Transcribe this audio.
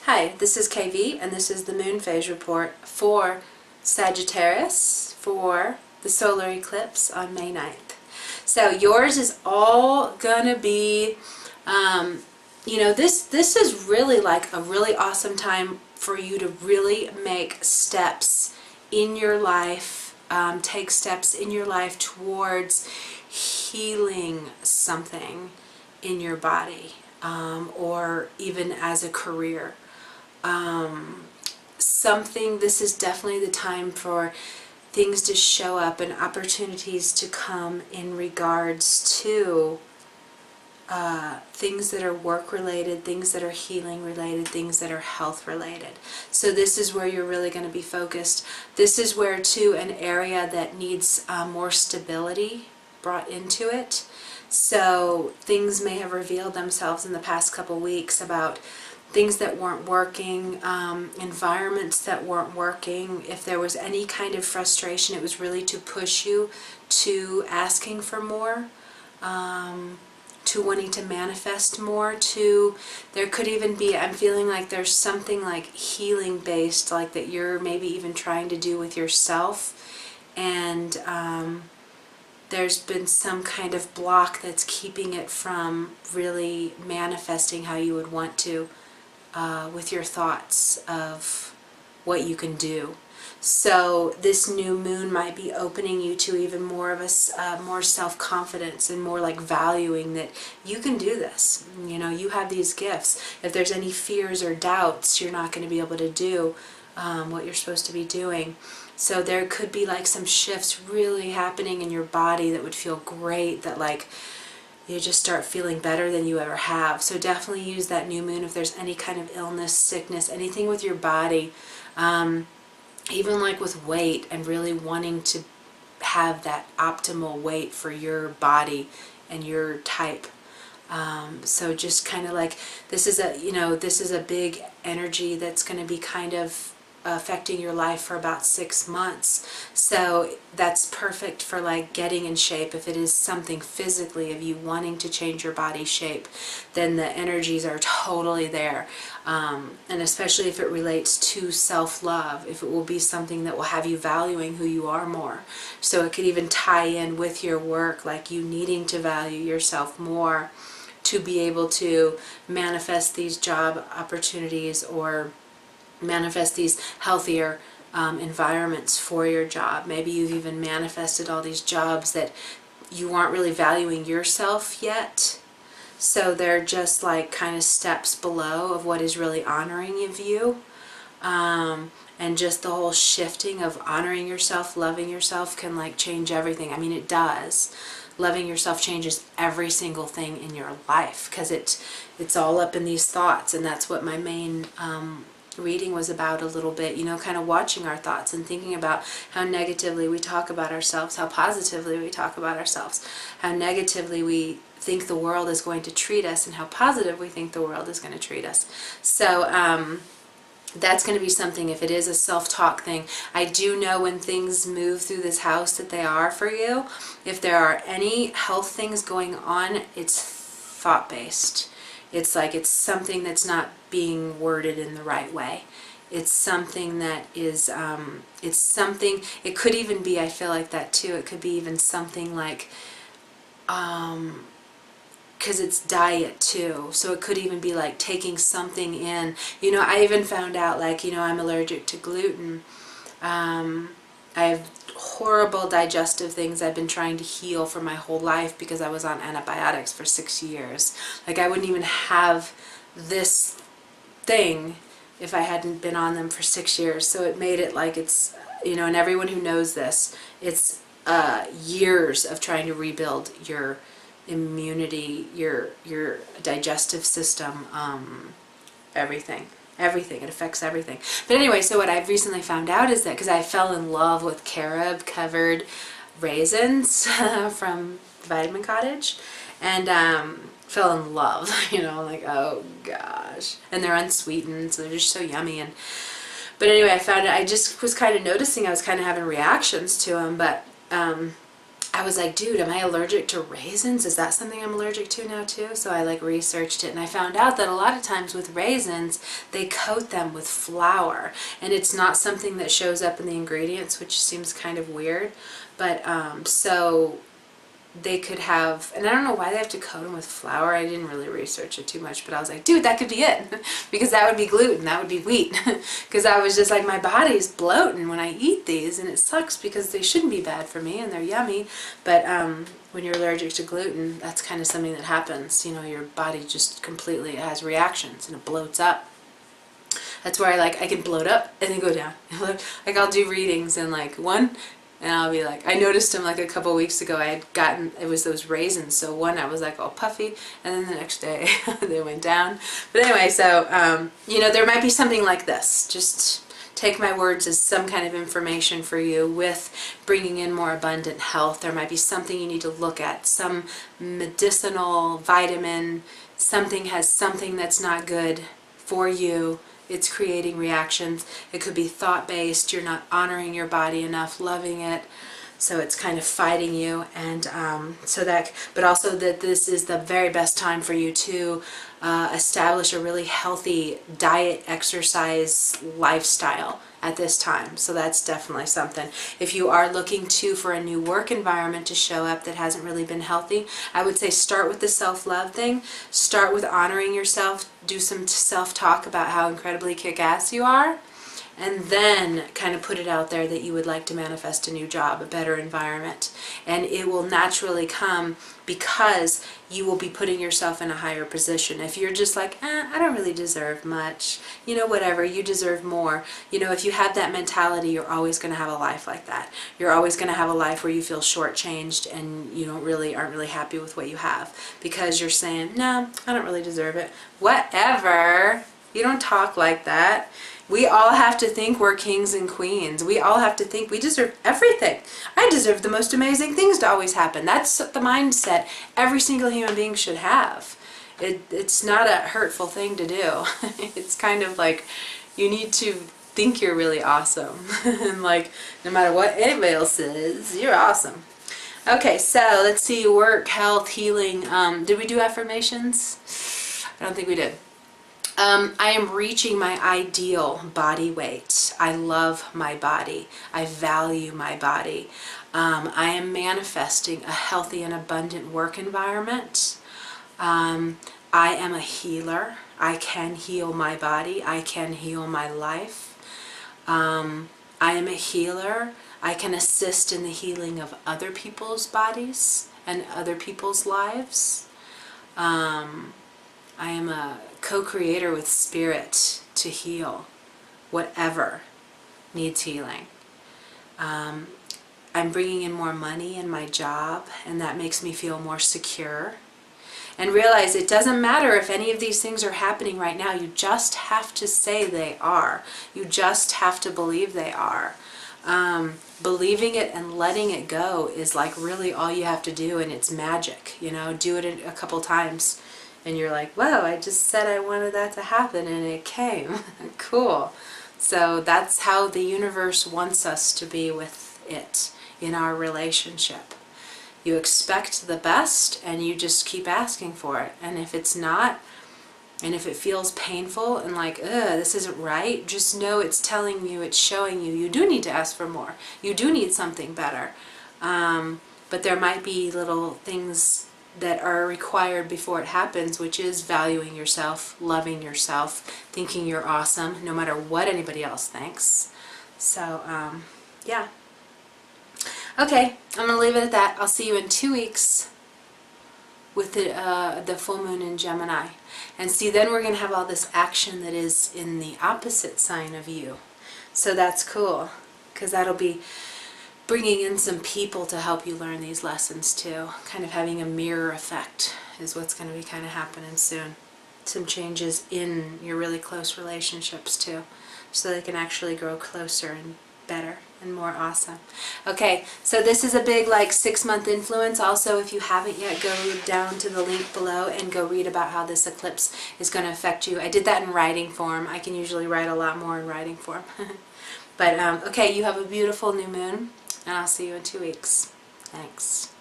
Hi, this is KV and this is the moon phase report for Sagittarius for the solar eclipse on May 9th. So yours is all gonna be, this is really like a really awesome time for you to really make steps in your life, take steps in your life towards healing something in your body, or even as a career. This is definitely the time for things to show up and opportunities to come in regards to things that are work related, things that are healing related, things that are health related. So this is where you're really going to be focused. This is where too an area that needs more stability brought into it. So things may have revealed themselves in the past couple weeks about things that weren't working, environments that weren't working. If there was any kind of frustration, it was really to push you to asking for more, to wanting to manifest more, there could even be, I'm feeling like there's something like healing based, like that you're maybe even trying to do with yourself, and there's been some kind of block that's keeping it from really manifesting how you would want to, with your thoughts of what you can do. So this new moon might be opening you to even more of a more self-confidence and more like valuing that you can do this. You know, you have these gifts. If there's any fears or doubts, you're not going to be able to do what you're supposed to be doing. So there could be like some shifts really happening in your body that would feel great, that like you just start feeling better than you ever have. So definitely use that new moon if there's any kind of illness, sickness, anything with your body, even like with weight and really wanting to have that optimal weight for your body and your type. So just kind of like, this is a big energy that's going to be kind of affecting your life for about 6 months. So that's perfect for like getting in shape. If it is something physically of you wanting to change your body shape, then the energies are totally there. And especially if it relates to self-love, if it will be something that will have you valuing who you are more. So it could even tie in with your work, like you needing to value yourself more to be able to manifest these job opportunities or manifest these healthier environments for your job. Maybe you've even manifested all these jobs that you aren't really valuing yourself yet. So they're just like kind of steps below of what is really honoring of you. And just the whole shifting of honoring yourself, loving yourself can like change everything. I mean, it does. Loving yourself changes every single thing in your life because it's all up in these thoughts, and that's what my main reading was about a little bit, kind of watching our thoughts and thinking about how negatively we talk about ourselves, how positively we talk about ourselves, how negatively we think the world is going to treat us, and how positive we think the world is going to treat us. So that's going to be something, if it is a self-talk thing. I do know when things move through this house that they are for you. If there are any health things going on, it's thought-based. It's like it's something that's not being worded in the right way. It's something that is, it could even be, I feel like that too, it could be even something like, because it's diet too, so it could even be like taking something in. I even found out, like, I'm allergic to gluten. I have horrible digestive things I've been trying to heal for my whole life because I was on antibiotics for 6 years. Like, I wouldn't even have this thing if I hadn't been on them for 6 years. So it made it like it's, and everyone who knows this, it's years of trying to rebuild your immunity, your digestive system, everything. It affects everything. But anyway, so what I've recently found out is that, because I fell in love with carob covered raisins from Vitamin Cottage, and fell in love, like, oh gosh. And they're unsweetened, so they're just so yummy. But anyway, I found it, I just was kind of noticing I was kind of having reactions to them, but I was like, dude, am I allergic to raisins? Is that something I'm allergic to now too? So I like researched it, and I found out that a lot of times with raisins, they coat them with flour, and it's not something that shows up in the ingredients, which seems kind of weird. But so they could have, and I don't know why they have to coat them with flour. I didn't really research it too much, but I was like, dude, that could be it. Because that would be gluten, that would be wheat. Because I was just like, my body's bloating when I eat these, and it sucks because they shouldn't be bad for me and they're yummy. But when you're allergic to gluten, that's kind of something that happens. You know, your body just completely has reactions and it bloats up. That's where I can bloat up and then go down. Like I'll do readings and like one, and I'll be like, I noticed them like a couple weeks ago. I had gotten, it was those raisins. So one, I was like all puffy, and then the next day they went down. But anyway, so, you know, there might be something like this. Just take my words as some kind of information for you with bringing in more abundant health. There might be something you need to look at, some medicinal vitamin, something has something that's not good for you. It's creating reactions. It could be thought-based. You're not honoring your body enough, loving it, so it's kind of fighting you. And so that, but also that this is the very best time for you to establish a really healthy diet, exercise, lifestyle at this time. So that's definitely something. If you are looking for a new work environment to show up that hasn't really been healthy, I would say start with the self-love thing. Start with honoring yourself. Do some self-talk about how incredibly kick-ass you are. And then kind of put it out there that you would like to manifest a new job, a better environment. And it will naturally come because you will be putting yourself in a higher position. If you're just like, I don't really deserve much, you know, whatever, you deserve more. You know, if you have that mentality, you're always going to have a life like that. You're always going to have a life where you feel shortchanged and you aren't really happy with what you have because you're saying, no, I don't really deserve it. Whatever. You don't talk like that. We all have to think we're kings and queens. We all have to think we deserve everything. I deserve the most amazing things to always happen. That's the mindset every single human being should have. It's not a hurtful thing to do. It's kind of like you need to think you're really awesome. And like no matter what anybody else says, you're awesome. Okay, so let's see, work, health, healing. Did we do affirmations? I don't think we did. I am reaching my ideal body weight. I love my body. I value my body. I am manifesting a healthy and abundant work environment. I am a healer. I can heal my body. I can heal my life. I am a healer. I can assist in the healing of other people's bodies and other people's lives. I am a co-creator with spirit to heal whatever needs healing. I'm bringing in more money in my job, and that makes me feel more secure. And realize it doesn't matter if any of these things are happening right now. You just have to say they are. You just have to believe they are. Believing it and letting it go is like really all you have to do, and it's magic. You know, do it a couple times. And you're like, whoa, I just said I wanted that to happen and it came. Cool. So that's how the universe wants us to be with it in our relationship. You expect the best and you just keep asking for it. And if it's not, and if it feels painful and like, this isn't right, just know it's telling you, it's showing you, you do need to ask for more. You do need something better. But there might be little things that are required before it happens, which is valuing yourself, loving yourself, thinking you're awesome, no matter what anybody else thinks. So, yeah. Okay, I'm going to leave it at that. I'll see you in 2 weeks with the full moon in Gemini. And see, then we're going to have all this action that is in the opposite sign of you. So that's cool, because that'll be bringing in some people to help you learn these lessons too. Kind of having a mirror effect is what's going to be kind of happening soon. Some changes in your really close relationships too, so they can actually grow closer and better and more awesome. Okay, so this is a big like 6-month influence. Also, if you haven't yet, go down to the link below and go read about how this eclipse is going to affect you. I did that in writing form. I can usually write a lot more in writing form. But okay, you have a beautiful new moon. And I'll see you in 2 weeks. Thanks.